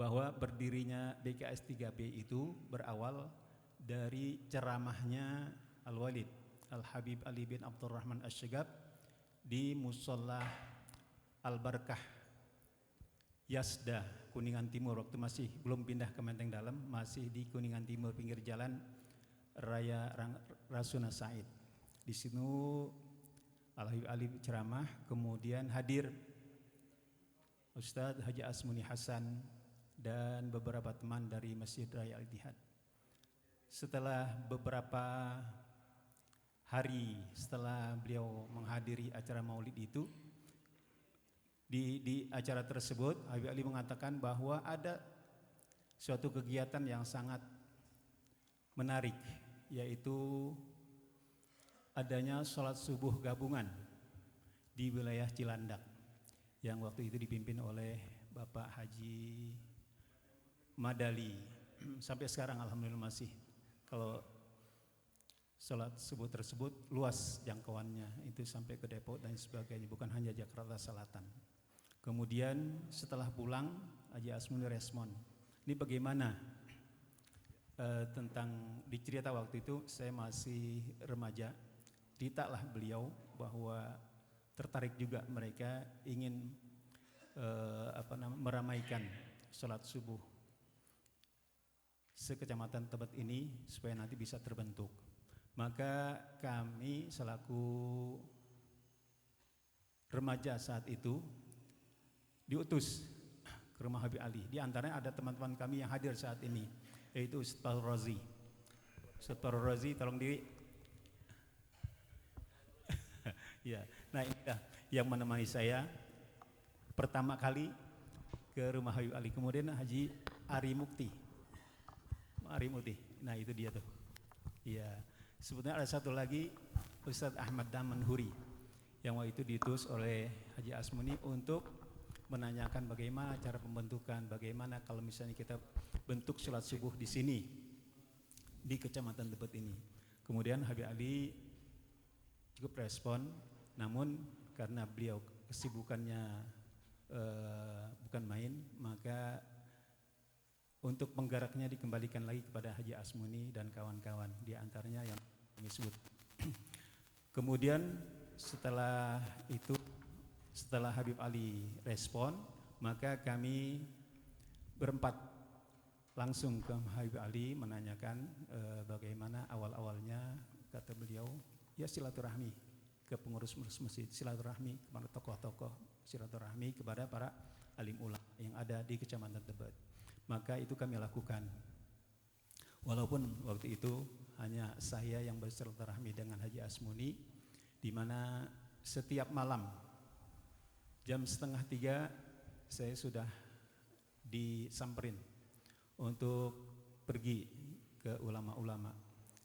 bahwa berdirinya BKS 3B itu berawal dari ceramahnya Al-Walid Al-Habib Ali bin Abdurrahman Asy-Syagab di Musholla Al-Barakah Yazda Kuningan Timur, waktu masih belum pindah ke Menteng Dalam, masih di Kuningan Timur pinggir jalan Raya Rasuna Said. Di situ Al-Habib Ali ceramah, kemudian hadir Ustadz Haji Asmuni Hasan dan beberapa teman dari Masjid Raya Al-Ittihad. Setelah beberapa hari setelah beliau menghadiri acara maulid itu, di acara tersebut Habib Ali mengatakan bahwa ada suatu kegiatan yang sangat menarik, yaitu adanya sholat subuh gabungan di wilayah Cilandak yang waktu itu dipimpin oleh Bapak Haji Madali. Sampai sekarang alhamdulillah masih, kalau sholat subuh tersebut luas jangkauannya, itu sampai ke Depok dan sebagainya, bukan hanya Jakarta Selatan. Kemudian setelah pulang Haji Asmuni respon, ini bagaimana tentang dicerita waktu itu saya masih remaja, ceritalah beliau bahwa tertarik juga mereka ingin meramaikan sholat subuh sekecamatan Tebet ini supaya nanti bisa terbentuk. Maka kami selaku remaja saat itu diutus ke rumah Habib Ali. Di antaranya ada teman-teman kami yang hadir saat ini, yaitu Ustaz Fahru Razi. Ustaz Fahru Razi, tolong diri. Ya, nah inilah yang menemani saya pertama kali ke rumah Habib Ali. Kemudian Haji Ari Mukti. Nah itu dia tuh. Iya. Sebetulnya ada satu lagi Ustadz Ahmad Daman Huri yang waktu itu diutus oleh Haji Asmuni untuk menanyakan bagaimana cara pembentukan, bagaimana kalau misalnya kita bentuk sholat subuh di sini di Kecamatan Tebet ini. Kemudian Habib Ali cukup respon, namun karena beliau kesibukannya bukan main, maka untuk penggeraknya dikembalikan lagi kepada Haji Asmuni dan kawan-kawan, di antaranya yang kami sebut. Kemudian setelah itu, setelah Habib Ali respon, maka kami berempat langsung ke Habib Ali menanyakan bagaimana awal-awalnya. Kata beliau, ya silaturahmi ke pengurus-pengurus masjid, silaturahmi kepada tokoh-tokoh, silaturahmi kepada para alim ulama yang ada di Kecamatan Tebet. Maka itu kami lakukan. Walaupun waktu itu hanya saya yang bersilaturahmi dengan Haji Asmuni, di mana setiap malam jam 2:30 saya sudah disamperin untuk pergi ke ulama-ulama.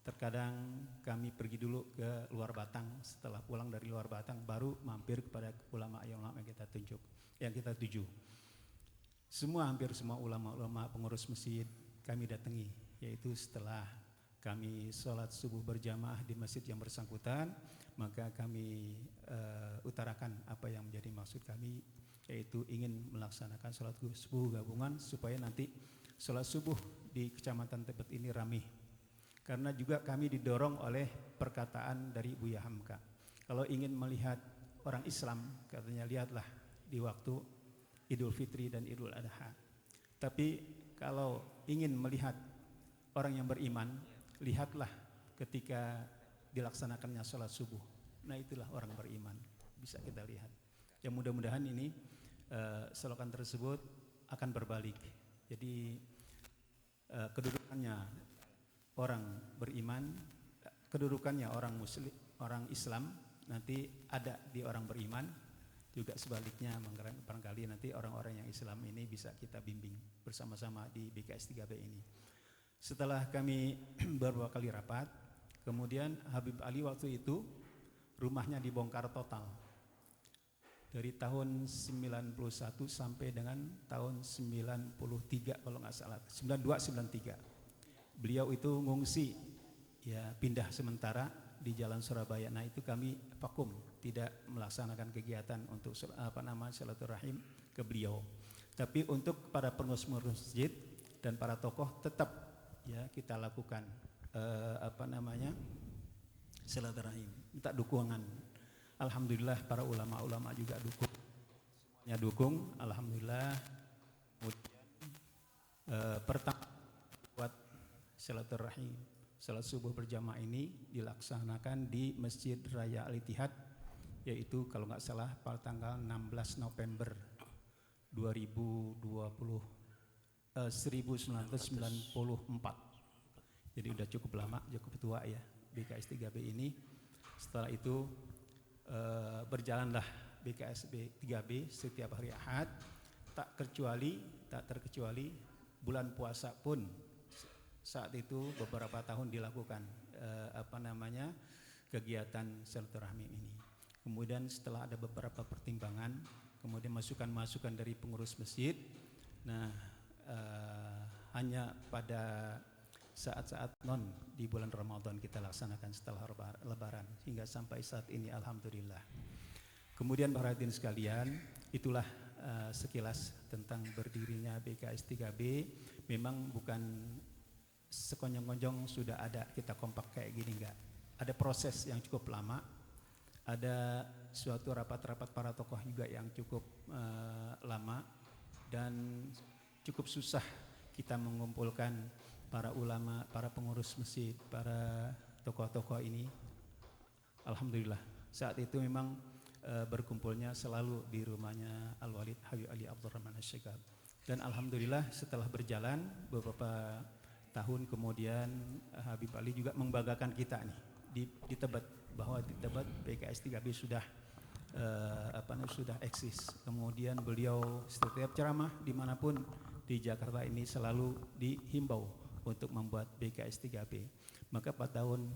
Terkadang kami pergi dulu ke luar Batang, setelah pulang dari luar Batang baru mampir kepada ulama-ulama yang kita tunjuk, yang kita tuju. Hampir semua ulama-ulama pengurus masjid kami datangi, yaitu setelah kami sholat subuh berjamaah di masjid yang bersangkutan, maka kami utarakan apa yang menjadi maksud kami, yaitu ingin melaksanakan sholat subuh gabungan supaya nanti sholat subuh di Kecamatan Tebet ini ramai. Karena juga kami didorong oleh perkataan dari Buya Hamka, kalau ingin melihat orang Islam, katanya lihatlah di waktu Idul Fitri dan Idul Adha. Tapi kalau ingin melihat orang yang beriman, lihatlah ketika dilaksanakannya sholat subuh. Nah itulah orang beriman, bisa kita lihat. Yang mudah-mudahan ini slogan tersebut akan berbalik. Jadi kedudukannya orang beriman, kedudukannya orang muslim, orang Islam nanti ada di orang beriman. Juga sebaliknya, barangkali nanti orang-orang yang Islam ini bisa kita bimbing bersama-sama di BKS 3B ini. Setelah kami beberapa kali rapat, kemudian Habib Ali waktu itu rumahnya dibongkar total. Dari tahun 91 sampai dengan tahun 93 kalau nggak salah, 92-93. Beliau itu ngungsi, ya pindah sementara di Jalan Surabaya. Nah itu kami vakum, tidak melaksanakan kegiatan untuk silaturahim ke beliau. Tapi untuk para pengurus masjid dan para tokoh tetap ya kita lakukan silaturahim, minta dukungan. Alhamdulillah para ulama-ulama juga dukung, semuanya dukung. Alhamdulillah. Kemudian pertama buat silaturahim, salat subuh berjamaah ini dilaksanakan di Masjid Raya Al-Ittihad, yaitu kalau nggak salah pada tanggal 16 November 1994. Jadi udah cukup lama, cukup tua ya BKS 3B ini. Setelah itu berjalanlah BKS 3B setiap hari Ahad, tak terkecuali bulan puasa pun saat itu beberapa tahun dilakukan kegiatan silaturahmi ini. Kemudian setelah ada beberapa pertimbangan, kemudian masukan dari pengurus masjid, nah hanya pada saat-saat non di bulan Ramadan kita laksanakan setelah Lebaran hingga sampai saat ini alhamdulillah. Kemudian para hadirin sekalian, itulah sekilas tentang berdirinya BKS 3B. Memang bukan sekonyong-konyong sudah ada kita kompak kayak gini, enggak. Ada proses yang cukup lama, ada suatu rapat-rapat para tokoh juga yang cukup lama, dan cukup susah kita mengumpulkan para ulama, para pengurus masjid, para tokoh-tokoh ini. Alhamdulillah saat itu memang berkumpulnya selalu di rumahnya Al-Walid Habib Ali Abdurrahman Asy-Syekhab. Dan alhamdulillah setelah berjalan beberapa tahun kemudian Habib Ali juga membanggakan kita nih di Tebet, bahwa di Tebet BKS 3B sudah sudah eksis. Kemudian beliau setiap ceramah dimanapun di Jakarta ini selalu dihimbau untuk membuat BKS 3B. Maka pada tahun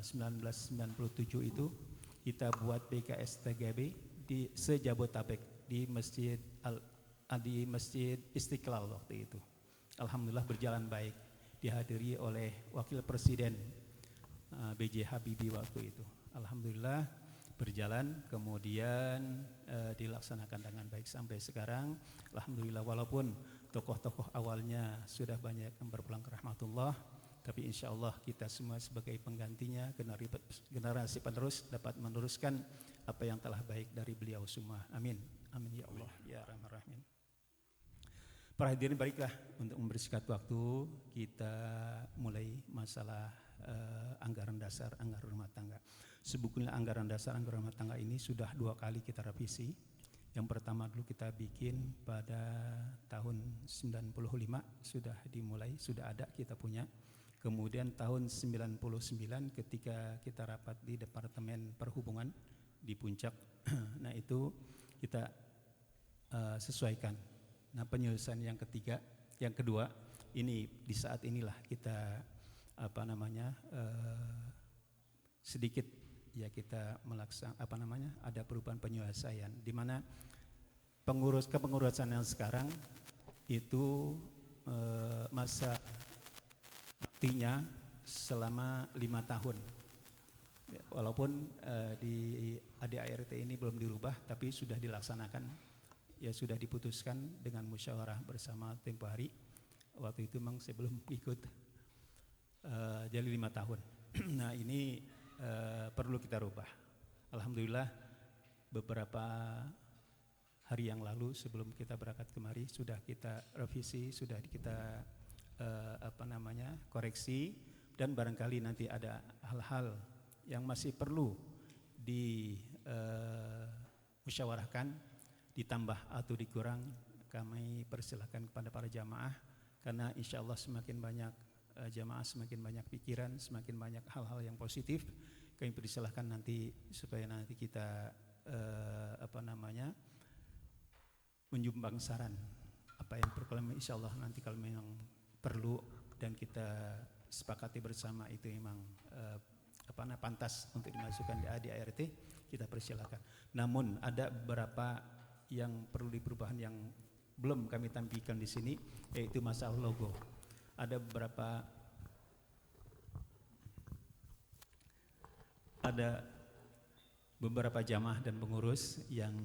1997 itu kita buat BKS 3B di se-Jabotabek di Masjid Istiqlal waktu itu. Alhamdulillah berjalan baik, dihadiri oleh Wakil Presiden B.J. Habibie waktu itu. Alhamdulillah berjalan, kemudian dilaksanakan dengan baik sampai sekarang. Alhamdulillah, walaupun tokoh-tokoh awalnya sudah banyak yang berpulang ke rahmatullah, tapi insya Allah kita semua sebagai penggantinya, generasi penerus dapat meneruskan apa yang telah baik dari beliau semua. Amin. Amin ya Allah ya Rahman Rahim. Para hadirin, baiklah, untuk membersihkan waktu kita mulai masalah anggaran dasar, anggaran rumah tangga. Sebetulnya anggaran dasar, anggaran rumah tangga ini sudah 2 kali kita revisi. Yang pertama dulu kita bikin pada tahun 95 sudah dimulai, sudah ada kita punya. Kemudian tahun 99 ketika kita rapat di Departemen Perhubungan di Puncak, nah itu kita sesuaikan. Nah penyelesaian yang kedua ini di saat inilah kita sedikit ya kita melaksanakan ada perubahan penyelesaian di mana kepengurusan yang sekarang itu masa baktinya selama 5 tahun. Walaupun di ADART ini belum dirubah, tapi sudah dilaksanakan, ya sudah diputuskan dengan musyawarah bersama tempo hari. Waktu itu memang saya belum ikut, jadi 5 tahun. Nah ini perlu kita rubah. Alhamdulillah beberapa hari yang lalu sebelum kita berangkat kemari sudah kita revisi, sudah kita koreksi, dan barangkali nanti ada hal-hal yang masih perlu dimusyawarahkan, ditambah atau dikurang, kami persilahkan kepada para jamaah, karena insya Allah semakin banyak jamaah, semakin banyak pikiran, semakin banyak hal-hal yang positif, kami persilahkan nanti supaya nanti kita menyumbang saran apa yang berkelam, insya Allah nanti kalau memang perlu dan kita sepakati bersama itu memang pantas untuk dimasukkan di ADART, kita persilakan. Namun ada beberapa yang perlu diperubahan yang belum kami tampilkan di sini, yaitu masalah logo. Ada beberapa beberapa jamaah dan pengurus yang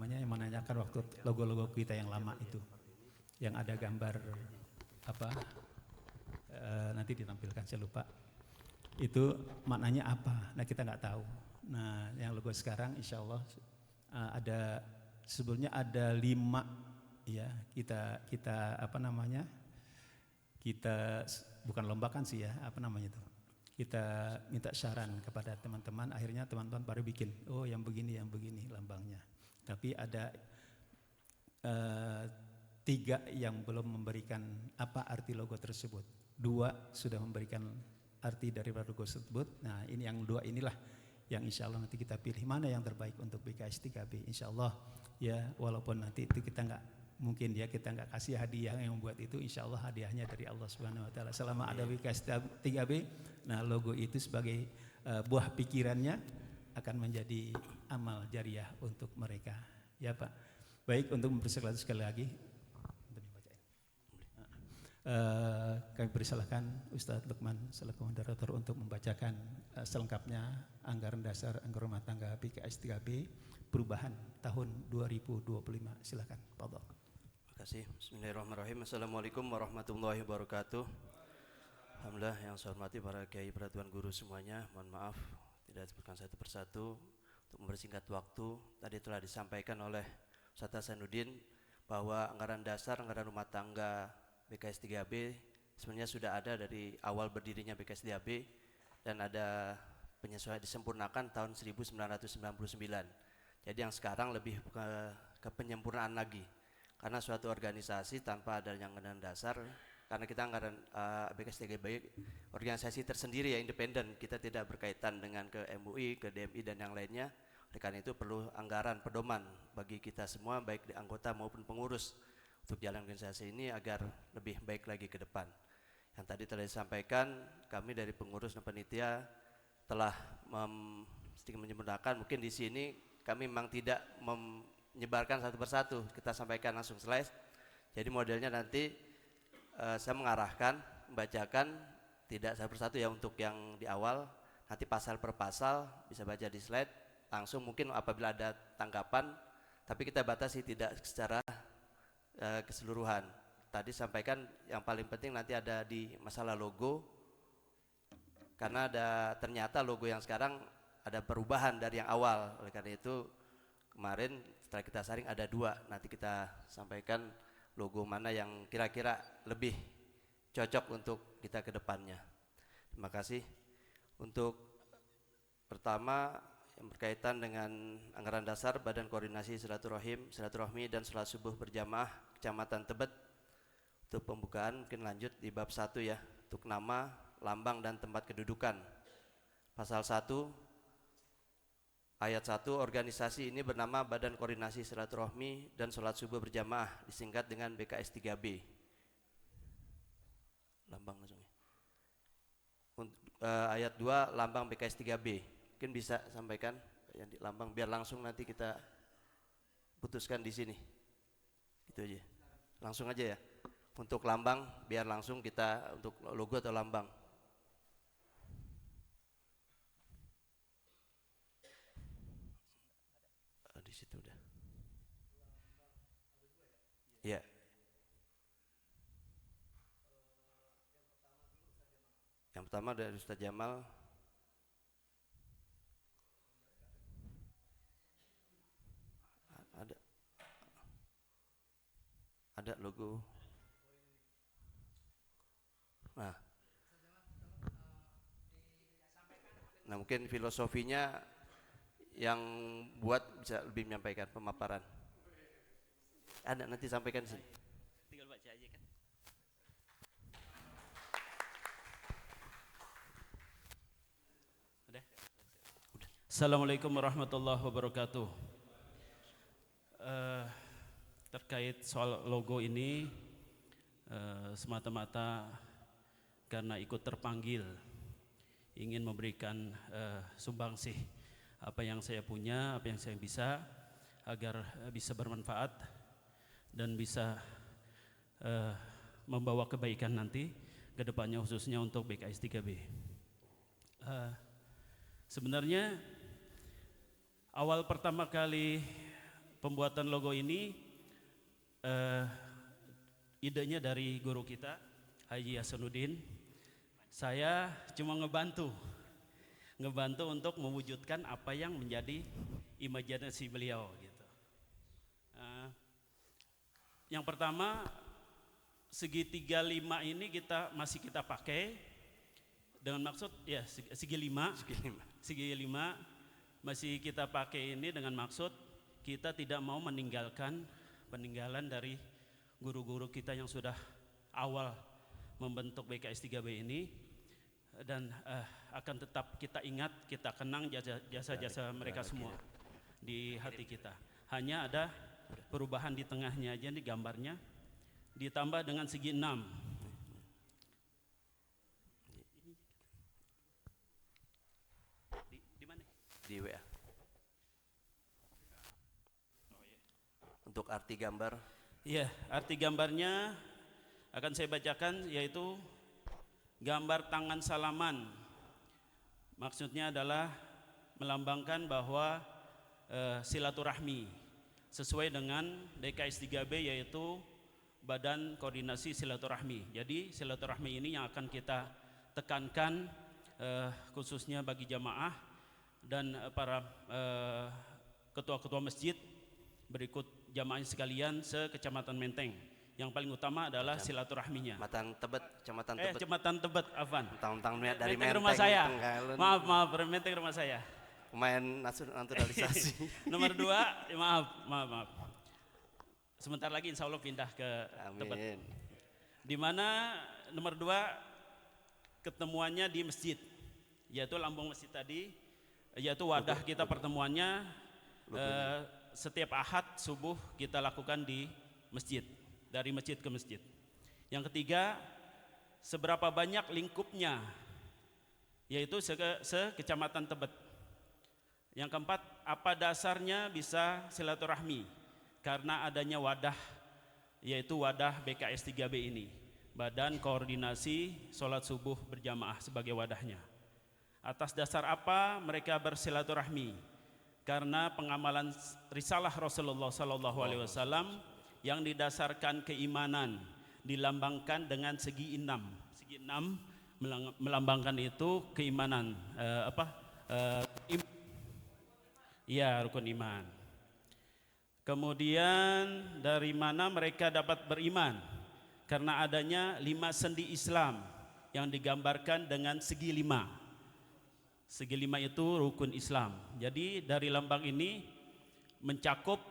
yang menanyakan waktu logo-logo kita yang lama itu, yang ada gambar nanti ditampilkan, saya lupa. Itu maknanya apa? Nah kita nggak tahu. Nah yang logo sekarang insya Allah ada, sebelumnya ada 5 ya, kita bukan lombakan sih ya, kita minta saran kepada teman-teman, akhirnya teman-teman baru bikin, oh yang begini lambangnya. Tapi ada 3 yang belum memberikan apa arti logo tersebut. 2 sudah memberikan arti dari logo tersebut. Nah ini yang 2 inilah yang insya Allah nanti kita pilih mana yang terbaik untuk BKS 3B. Insya Allah ya, walaupun nanti itu kita nggak kasih hadiah yang membuat itu, insya Allah hadiahnya dari Allah Subhanahu Wa Taala. Selama ada BKS 3B, nah logo itu sebagai buah pikirannya akan menjadi amal jariah untuk mereka. Ya Pak. Baik, untuk mempersilakan sekali lagi. Kami persilahkan Ustadz Lukman selaku moderator untuk membacakan selengkapnya anggaran dasar anggaran rumah tangga BKS 3B perubahan tahun 2025. Silakan, Fadhol. Terima kasih. Bismillahirrahmanirrahim. Assalamualaikum warahmatullahi wabarakatuh. Alhamdulillah, yang saya hormati para kiai, peraturan guru semuanya. Mohon maaf tidak disebutkan satu persatu. Untuk mempersingkat waktu, tadi telah disampaikan oleh Ustadz Hasanuddin bahwa anggaran dasar anggaran rumah tangga BKS 3B sebenarnya sudah ada dari awal berdirinya BKS 3B dan ada penyesuaian disempurnakan tahun 1999. Jadi yang sekarang lebih ke penyempurnaan lagi, karena suatu organisasi tanpa adanya anggaran dasar, karena kita anggaran BKS 3B organisasi tersendiri ya, independen, kita tidak berkaitan dengan ke MUI, ke DMI dan yang lainnya. Oleh karena itu perlu anggaran pedoman bagi kita semua, baik di anggota maupun pengurus, untuk jalan organisasi ini agar lebih baik lagi ke depan. Yang tadi telah disampaikan, kami dari pengurus dan panitia telah sedikit menyempurnakan. Mungkin di sini kami memang tidak menyebarkan satu persatu, kita sampaikan langsung slide. Jadi modelnya nanti saya mengarahkan, membacakan tidak satu persatu ya, untuk yang di awal, nanti pasal per pasal bisa baca di slide langsung. Mungkin apabila ada tanggapan, tapi kita batasi tidak secara keseluruhan. Tadi sampaikan yang paling penting nanti ada di masalah logo, karena ternyata logo yang sekarang ada perubahan dari yang awal. Oleh karena itu kemarin setelah kita saring ada 2, nanti kita sampaikan logo mana yang kira-kira lebih cocok untuk kita ke depannya. Terima kasih. Untuk pertama yang berkaitan dengan anggaran dasar Badan Koordinasi Silaturahmi dan Salat Subuh Berjamaah Kecamatan Tebet. Untuk pembukaan mungkin lanjut di bab 1 ya, untuk nama, lambang dan tempat kedudukan. Pasal 1 ayat 1, organisasi ini bernama Badan Koordinasi Silaturahmi dan Salat Subuh Berjamaah, disingkat dengan BKS 3B. Lambang langsung ya. Ayat 2, lambang BKS 3B. Mungkin bisa sampaikan yang di lambang, biar langsung nanti kita putuskan di sini. Itu aja. Langsung aja ya. Untuk lambang biar langsung kita untuk logo atau lambang. Di situ udah. Ya. Yang pertama dari Ustaz Jamal. Ada logo. Nah mungkin filosofinya yang buat bisa lebih menyampaikan pemaparan. Ada nanti sampaikan di sini. Tinggal baca aja kan. Udah. Assalamualaikum warahmatullahi wabarakatuh. Terkait soal logo ini semata-mata karena ikut terpanggil ingin memberikan sumbangsih apa yang saya punya, apa yang saya bisa, agar bisa bermanfaat dan bisa membawa kebaikan nanti ke depannya, khususnya untuk BKS 3B. Sebenarnya Awal pertama kali pembuatan logo ini idenya dari guru kita Haji Hasanuddin. Saya cuma ngebantu untuk mewujudkan apa yang menjadi imajinasi beliau gitu. Yang pertama, segitiga 5 ini masih kita pakai dengan maksud ya segi 5 masih kita pakai ini dengan maksud kita tidak mau peninggalan dari guru-guru kita yang sudah awal membentuk BKS 3B ini, dan akan tetap kita ingat, kita kenang jasa-jasa mereka semua di hati kita. Hanya ada perubahan di tengahnya aja di gambarnya, ditambah dengan segi 6. Di mana? Di WA. Untuk arti gambar. Iya, arti gambarnya akan saya bacakan, yaitu gambar tangan salaman. Maksudnya adalah melambangkan bahwa silaturahmi sesuai dengan BKS 3B, yaitu Badan Koordinasi Silaturahmi. Jadi silaturahmi ini yang akan kita tekankan khususnya bagi jamaah dan para ketua-ketua masjid, berikut jamaah sekalian se-Kecamatan Menteng. Yang paling utama adalah silaturahminya. Kecamatan Tebet, Afan. Dari Menteng rumah saya. Maaf, Menteng rumah saya. Pemain naturalisasi. Nomor 2, maaf. Sebentar lagi insya Allah pindah ke Tebet. Di mana nomor 2 ketemuannya di masjid, yaitu lambung masjid tadi, yaitu wadah kita pertemuannya setiap Ahad subuh kita lakukan di masjid, dari masjid ke masjid. Yang ketiga, seberapa banyak lingkupnya, yaitu se-Kecamatan Tebet. Yang keempat, apa dasarnya bisa silaturahmi? Karena adanya wadah, yaitu wadah BKS 3B ini, Badan Koordinasi Sholat Subuh Berjamaah sebagai wadahnya. Atas dasar apa mereka bersilaturahmi? Karena pengamalan risalah Rasulullah SAW yang didasarkan keimanan, dilambangkan dengan segi 6. Segi 6 melambangkan itu keimanan, rukun iman. Kemudian dari mana mereka dapat beriman? Karena adanya 5 sendi Islam yang digambarkan dengan segi 5. Segi 5 itu rukun Islam. Jadi dari lambang ini mencakup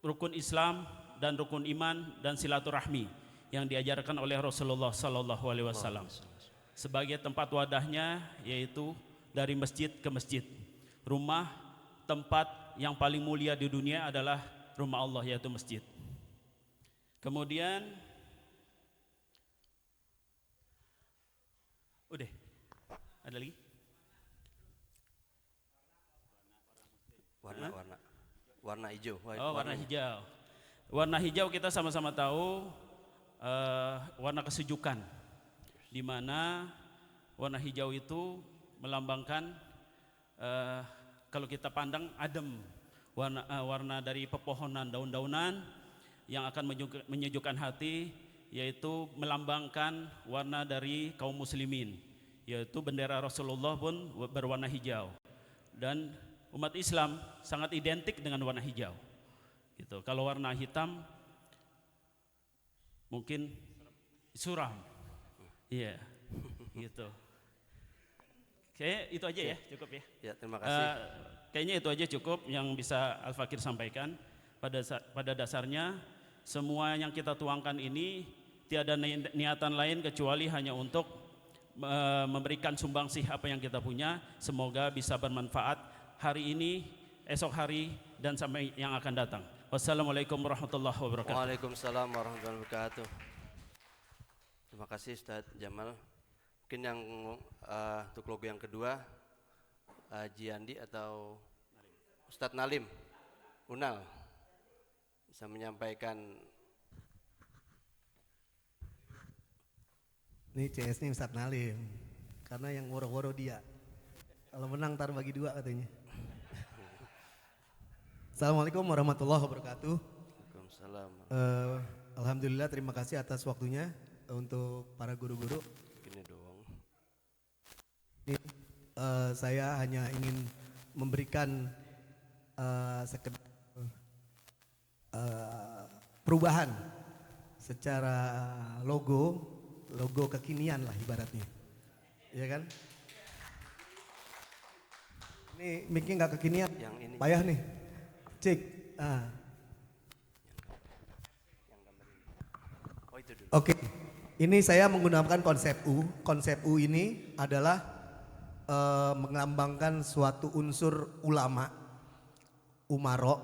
rukun Islam dan rukun iman dan silaturahmi yang diajarkan oleh Rasulullah SAW. Sebagai tempat wadahnya, yaitu dari masjid ke masjid. Rumah tempat yang paling mulia di dunia adalah rumah Allah, yaitu masjid. Kemudian udah ada lagi? Warna hijau. Warna hijau. Warna hijau kita sama-sama tahu warna kesejukan, di mana warna hijau itu melambangkan kalau kita pandang adem, warna dari pepohonan, daun-daunan yang akan menyejukkan hati, yaitu melambangkan warna dari kaum muslimin, yaitu bendera Rasulullah pun berwarna hijau, dan umat Islam sangat identik dengan warna hijau. Gitu. Kalau warna hitam mungkin suram. Iya. Gitu. Kayaknya itu aja ya, cukup ya. Ya, terima kasih. Kayaknya itu aja cukup yang bisa Al-Fakir sampaikan. Pada dasarnya semua yang kita tuangkan ini tiada niatan lain kecuali hanya untuk memberikan sumbangsih apa yang kita punya. Semoga bisa bermanfaat hari ini, esok hari, dan sampai yang akan datang. Wassalamualaikum warahmatullahi wabarakatuh. Waalaikumsalam warahmatullahi wabarakatuh. Terima kasih Ustaz Jamal. Mungkin yang untuk logo yang kedua, Haji Andi atau Ustaz Nalim Unal bisa menyampaikan. Ini CS nih Ustaz Nalim, karena yang woro-woro dia. Kalau menang tar bagi 2 katanya. Assalamualaikum warahmatullahi wabarakatuh. Waalaikumsalam. Alhamdulillah, terima kasih atas waktunya untuk para guru-guru. Gini dong. Ini, saya hanya ingin memberikan sekedar perubahan secara logo kekinian lah ibaratnya, ya kan? Ini mic-nya nggak kekinian, Yang ini. payah nih, cek. Oh itu dulu. Oke, ini saya menggunakan konsep U. Konsep U ini adalah melambangkan suatu unsur ulama, umaro,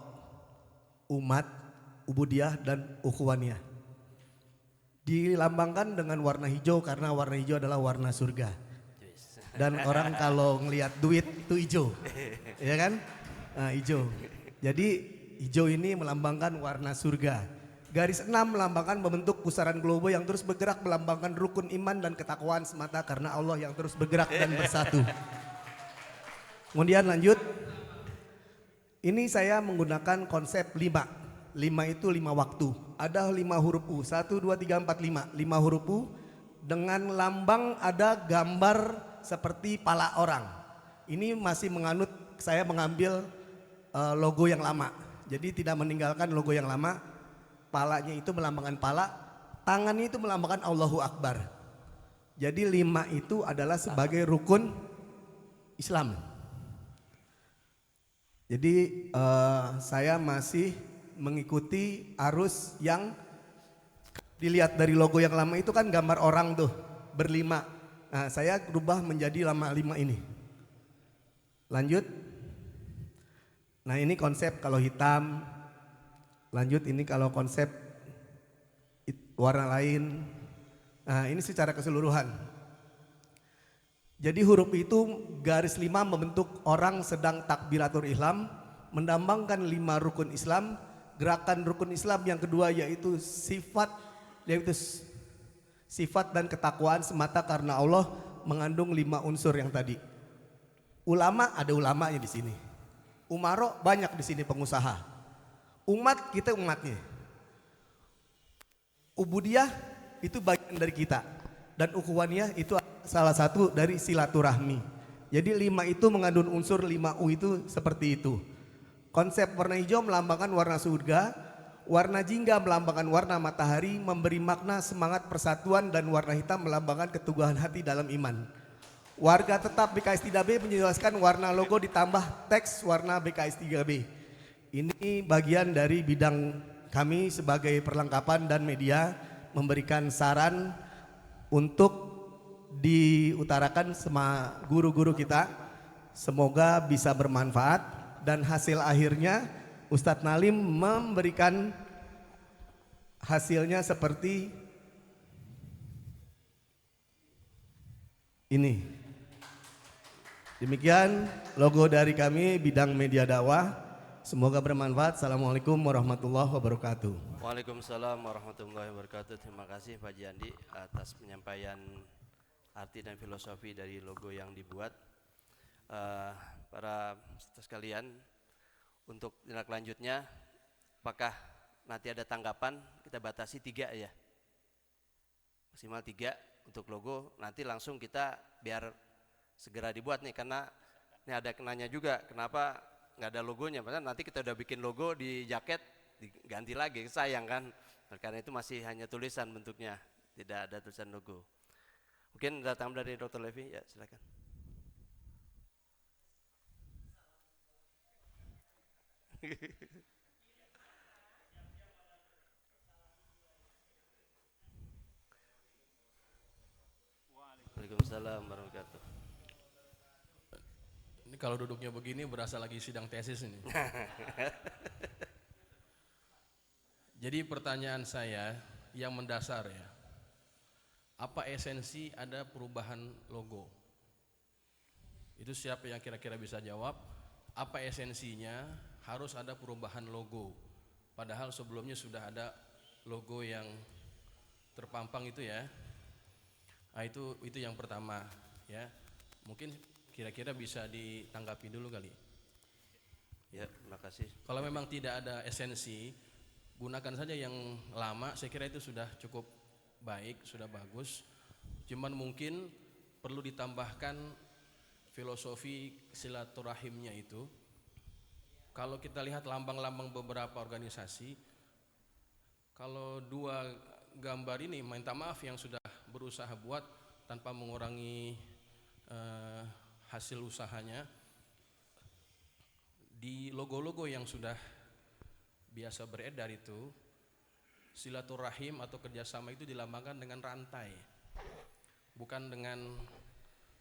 umat, ubudiyah, dan ukhuwaniyah. Dilambangkan dengan warna hijau karena warna hijau adalah warna surga. Dan orang kalau ngelihat duit itu hijau, ya kan? Nah, hijau. Jadi hijau ini melambangkan warna surga. Garis 6 melambangkan membentuk pusaran globo yang terus bergerak, melambangkan rukun iman dan ketakwaan semata karena Allah yang terus bergerak dan bersatu. Kemudian lanjut. Ini saya menggunakan konsep 5. 5 itu 5 waktu. Ada 5 huruf U. 1, 2, 3, 4, 5. 5 huruf U. Dengan lambang ada gambar seperti pala orang. Ini masih menganut, saya mengambil logo yang lama. Jadi tidak meninggalkan logo yang lama. Palanya itu melambangkan pala, tangannya itu melambangkan Allahu Akbar. Jadi 5 itu adalah sebagai rukun Islam. Jadi saya masih mengikuti arus yang dilihat dari logo yang lama itu kan gambar orang tuh berlima. Nah, saya berubah menjadi lama 5 ini. Lanjut. Nah, ini konsep kalau hitam. Lanjut, ini kalau konsep warna lain. Nah, ini secara keseluruhan. Jadi huruf itu garis 5 membentuk orang sedang takbiratul ihram, mendambangkan 5 rukun Islam. Gerakan rukun Islam yang kedua yaitu sifat dan ketakwaan semata karena Allah, mengandung 5 unsur yang tadi. Ulama ada ulamanya di sini. Umaro banyak di sini pengusaha. Umat kita umatnya. Ubudiyah itu bagian dari kita. Dan ukhuwaniyah itu salah satu dari silaturahmi. Jadi 5 itu mengandung unsur 5 U itu seperti itu. Konsep warna hijau melambangkan warna surga. Warna jingga melambangkan warna matahari, memberi makna semangat persatuan, dan warna hitam melambangkan keteguhan hati dalam iman. Warga tetap BKS 3B menjelaskan warna logo ditambah teks warna BKS 3B. Ini bagian dari bidang kami sebagai perlengkapan dan media memberikan saran untuk diutarakan sama guru-guru kita. Semoga bisa bermanfaat dan hasil akhirnya Ustadz Nalim memberikan hasilnya seperti ini. Demikian logo dari kami bidang media dakwah. Semoga bermanfaat. Assalamualaikum warahmatullahi wabarakatuh. Waalaikumsalam warahmatullahi wabarakatuh. Terima kasih Pak Jandi atas penyampaian arti dan filosofi dari logo yang dibuat. Para peserta sekalian, untuk tindak lanjutnya, apakah nanti ada tanggapan? Kita batasi 3 ya, maksimal 3 untuk logo. Nanti langsung kita biar segera dibuat nih, karena ini ada kenanya juga kenapa nggak ada logonya. Padahal nanti kita udah bikin logo di jaket, diganti lagi, sayang kan. Karena itu masih hanya tulisan bentuknya, tidak ada tulisan logo. Mungkin datang dari Dr. Levi, ya silakan. Waalaikumsalam warahmatullahi wabarakatuh. Ini kalau duduknya begini berasa lagi sidang tesis ini. Jadi pertanyaan saya yang mendasar ya, apa esensi ada perubahan logo? Itu siapa yang kira-kira bisa jawab? Apa esensinya harus ada perubahan logo? Padahal sebelumnya sudah ada logo yang terpampang itu ya. Nah, itu yang pertama ya. Mungkin kira-kira bisa ditanggapi dulu kali. Ya, terima kasih. Kalau memang tidak ada esensi, gunakan saja yang lama. Saya kira itu sudah cukup baik, sudah bagus. Cuman mungkin perlu ditambahkan filosofi silaturahimnya itu. Kalau kita lihat lambang-lambang beberapa organisasi, kalau dua gambar ini, minta maaf yang sudah berusaha buat tanpa mengurangi hasil usahanya, di logo-logo yang sudah biasa beredar itu, silaturahim atau kerjasama itu dilambangkan dengan rantai, bukan dengan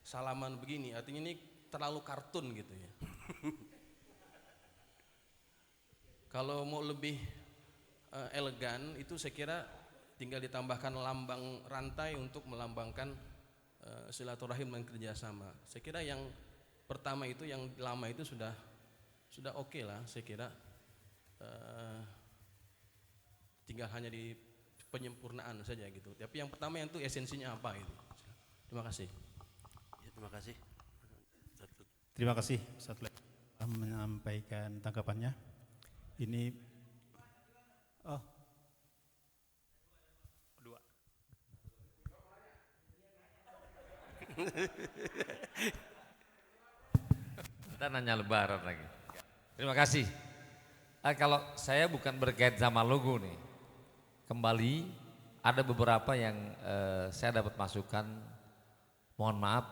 salaman begini. Artinya ini terlalu kartun gitu ya. Kalau mau lebih elegan itu saya kira tinggal ditambahkan lambang rantai untuk melambangkan silaturahim dan kerjasama. Saya kira yang pertama itu, yang lama itu sudah oke lah. Saya kira tinggal hanya di penyempurnaan saja gitu. Tapi yang pertama yang itu esensinya apa itu. Terima kasih. Ya, terima kasih. Terima kasih Ustaz Lek telah menyampaikan tanggapannya. Ini dua. Kita nanya lebaran lagi. Terima kasih. Kalau saya bukan berkait sama logo nih. Kembali ada beberapa yang saya dapat masukan. Mohon maaf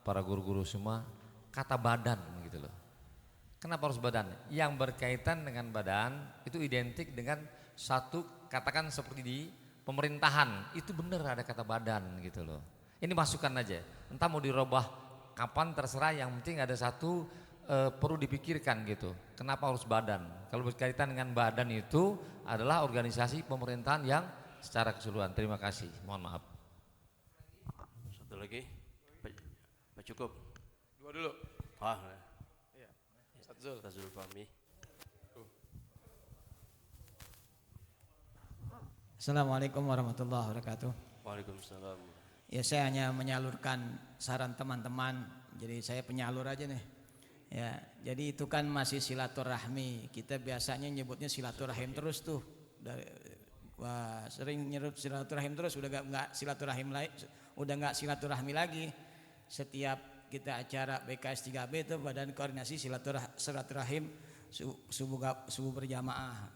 para guru-guru semua, kata badan gitu loh. Kenapa harus badan? Yang berkaitan dengan badan itu identik dengan satu, katakan seperti di pemerintahan, itu benar ada kata badan gitu loh. Ini masukan aja, entah mau dirubah kapan terserah, yang penting ada satu perlu dipikirkan gitu. Kenapa harus badan? Kalau berkaitan dengan badan itu adalah organisasi pemerintahan yang secara keseluruhan. Terima kasih, mohon maaf. Satu lagi, Pak cukup. Dua dulu. Tazul Fahmi. Assalamualaikum warahmatullahi wabarakatuh. Waalaikumsalam. Ya, saya hanya menyalurkan saran teman-teman. Jadi saya penyalur aja nih. Ya, jadi itu kan masih silaturahmi. Kita biasanya nyebutnya silaturahim terus tuh. Sering nyebut silaturahim terus, udah nggak silaturahim lagi, udah nggak silaturahmi lagi. Setiap kita acara BKS 3B itu Badan Koordinasi Silaturahim subuh berjamaah,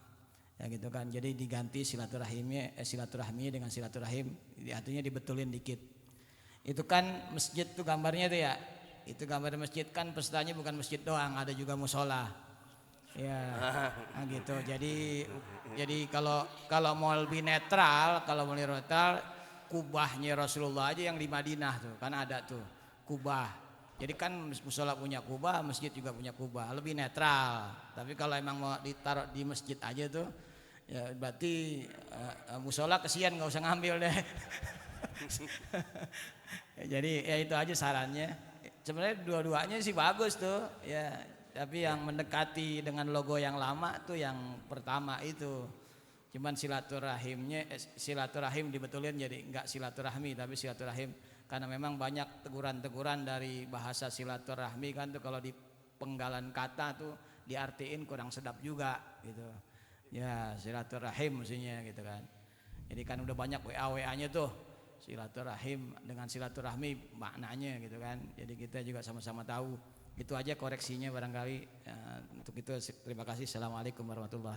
ya gitu kan. Jadi diganti silaturahmi dengan silaturahim, artinya dibetulin dikit. Itu kan masjid tuh gambarnya tuh ya, itu gambar masjid kan pesertanya bukan masjid doang, ada juga musola, ya, nah gitu. Jadi kalau mau lebih netral, kubahnya Rasulullah aja yang di Madinah tuh kan ada tuh kubah. Jadi kan musola punya kubah, masjid juga punya kubah, lebih netral. Tapi kalau emang mau ditaruh di masjid aja tuh, ya berarti musola kesian, nggak usah ngambil deh. Jadi ya itu aja sarannya. Sebenarnya dua-duanya sih bagus tuh, ya. Tapi yang mendekati dengan logo yang lama tuh yang pertama itu. Cuman silaturahim dibetulin jadi nggak silaturahmi tapi silaturahim. Karena memang banyak teguran-teguran dari bahasa silaturahmi kan tuh, kalau di penggalan kata tuh diartiin kurang sedap juga gitu. Ya silaturahim mestinya gitu kan. Jadi kan udah banyak WA-nya tuh silaturahim dengan silaturahmi maknanya gitu kan. Jadi kita juga sama-sama tahu. Itu aja koreksinya barangkali. Untuk itu terima kasih. Assalamualaikum warahmatullahi wabarakatuh.